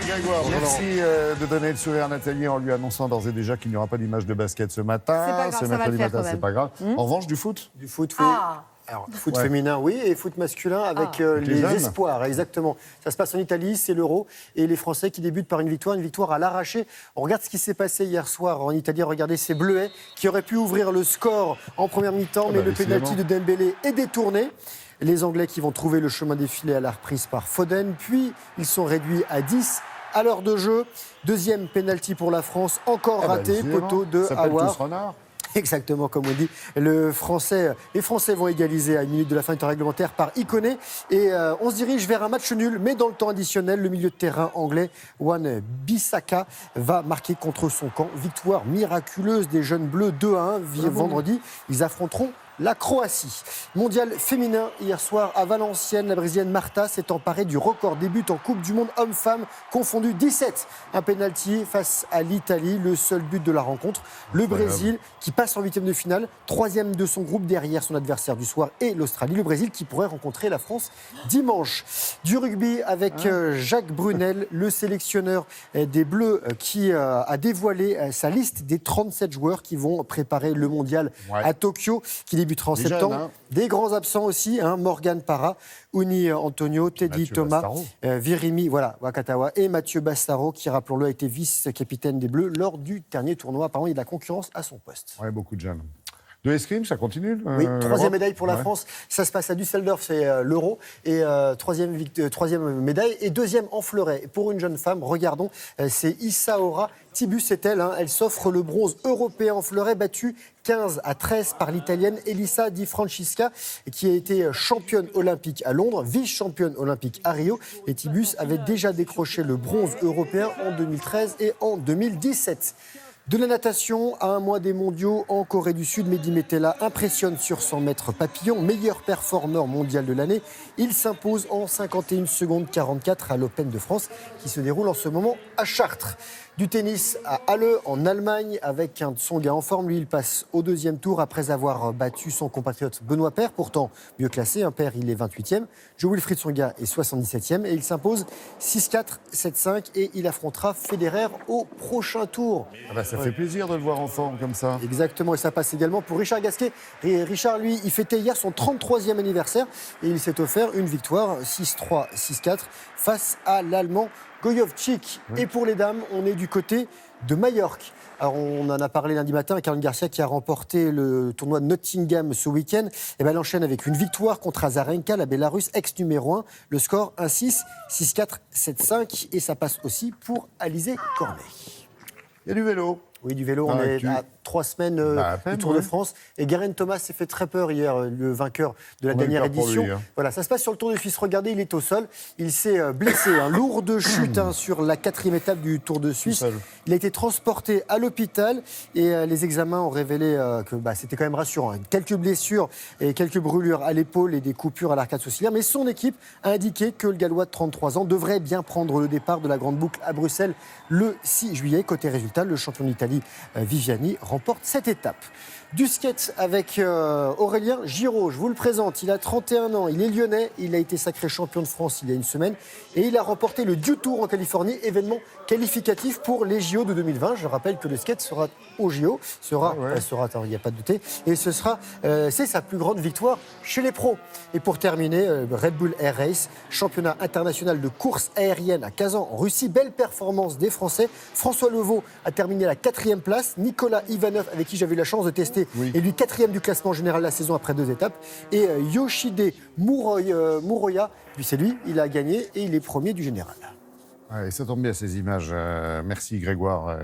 Grégoire. Bonjour, Merci de donner le sourire à Nathalie en lui annonçant d'ores et déjà qu'il n'y aura pas d'image de basket ce matin. C'est pas grave, ce ça va mercredi le faire matin, quand c'est même. pas grave. En revanche, du foot. Du foot, Ah. Alors, foot Ouais. féminin, oui, et foot masculin avec Les les jeunes. espoirs, exactement. Ça se passe en Italie, c'est l'Euro, et les Français qui débutent par une victoire à l'arraché. On regarde ce qui s'est passé hier soir en Italie. Regardez ces Bleuets qui auraient pu ouvrir le score en première mi-temps, mais le pénalty de Dembélé est détourné. Les Anglais qui vont trouver le chemin défilé à la reprise par Foden, puis ils sont réduits à 10 à l'heure de jeu. Deuxième pénalty pour la France, encore raté, poteau de Ça s'appelle Aouar. tous renards. Exactement, comme on dit. Les Français vont égaliser à une minute de la fin du temps réglementaire par Ikoné. Et on se dirige vers un match nul, mais dans le temps additionnel, le milieu de terrain anglais, Wan Bissaka, va marquer contre son camp. Victoire miraculeuse des jeunes bleus 2-1. Vendredi, ils affronteront la Croatie. Mondial féminin, hier soir à Valenciennes, la Brésilienne Marta s'est emparée du record des buts en Coupe du Monde homme-femme, confondu 17. Un pénalty face à l'Italie, le seul but de la rencontre. Le Brésil qui passe en huitième de finale, troisième de son groupe derrière son adversaire du soir et l'Australie. Le Brésil qui pourrait rencontrer la France dimanche. Du rugby avec Jacques Brunel, le sélectionneur des Bleus qui a dévoilé sa liste des 37 joueurs qui vont préparer le mondial à Tokyo, qui débutera en septembre. Jeunes, hein. Des grands absents aussi, Morgan Parra, Uni Antonio, Teddy Mathieu Thomas, Bastaro. Virimi Wakatawa et Mathieu Bastaro, qui, rappelons-le, a été vice-capitaine des Bleus lors du dernier tournoi. Apparemment, il y a de la concurrence à son poste. Ouais, beaucoup de jeunes. De escrime, ça continue Oui, troisième médaille pour la Ouais. France. Ça se passe à Düsseldorf, c'est l'Euro. Et troisième médaille. Et deuxième en fleuret. Pour une jeune femme, regardons, c'est Isaora Tibus, c'est elle. Elle s'offre le bronze européen en fleuret, battue 15-13 par l'Italienne Elisa Di Francesca, qui a été championne olympique à Londres, vice-championne olympique à Rio. Et Tibus avait déjà décroché le bronze européen en 2013 et en 2017. De la natation, à un mois des mondiaux en Corée du Sud, Mehdi Metella impressionne sur 100 mètres papillon, meilleur performeur mondial de l'année. Il s'impose en 51 secondes 44 à l'Open de France, qui se déroule en ce moment à Chartres. Du tennis à Halle, en Allemagne, avec un Tsonga en forme. Lui, il passe au deuxième tour après avoir battu son compatriote Benoît Paire, pourtant mieux classé. Paire, il est 28e. Jo-Wilfried Tsonga est 77e. Et il s'impose 6-4, 7-5. Et il affrontera Federer au prochain tour. Ça fait plaisir de le voir en forme comme ça. Exactement, et ça passe également pour Richard Gasquet. Et Richard, lui, il fêtait hier son 33e anniversaire. Et il s'est offert une victoire, 6-3, 6-4, face à l'Allemand Gojovcik. Et pour les dames, on est du côté de Majorque. Alors, on en a parlé lundi matin, Caroline Garcia qui a remporté le tournoi de Nottingham ce week-end. Et elle enchaîne avec une victoire contre Azarenka, la Bélarusse, ex-numéro 1. Le score 1-6, 6-4, 7-5. Et ça passe aussi pour Alizé Cornet. Il y a du vélo. Oui, du vélo, on est à 3 semaines à peine, du Tour de France. Et Geraint Thomas s'est fait très peur hier, le vainqueur de la On a eu dernière peur pour édition. lui, hein. Voilà, ça se passe sur le Tour de Suisse. Regardez, il est au sol. Il s'est blessé, lourde chute sur la 4e étape du Tour de Suisse. Il a été transporté à l'hôpital et les examens ont révélé que c'était quand même rassurant. Quelques blessures et quelques brûlures à l'épaule et des coupures à l'arcade sourcilière. Mais son équipe a indiqué que le Gallois de 33 ans devrait bien prendre le départ de la Grande Boucle à Bruxelles le 6 juillet. Côté résultat, le champion d'Italie, Viviani, remporte cette étape. Du skate avec Aurélien Giraud, je vous le présente, il a 31 ans, il est lyonnais, il a été sacré champion de France il y a une semaine et il a remporté le Dew Tour en Californie, événement qualificatif pour les JO de 2020. Je rappelle que le skate sera au JO, il n'y a pas de douter, et c'est sa plus grande victoire chez les pros. Et pour terminer, Red Bull Air Race, championnat international de course aérienne à Kazan en Russie, belle performance des Français. François Levaux a terminé à la 4e place, Nicolas Ivanov, avec qui j'avais eu la chance de tester, est lui 4e du classement général de la saison après 2 étapes. Et Yoshide Muroya, puis c'est lui, il a gagné et il est premier du général. Ouais, ça tombe bien ces images. Merci Grégoire.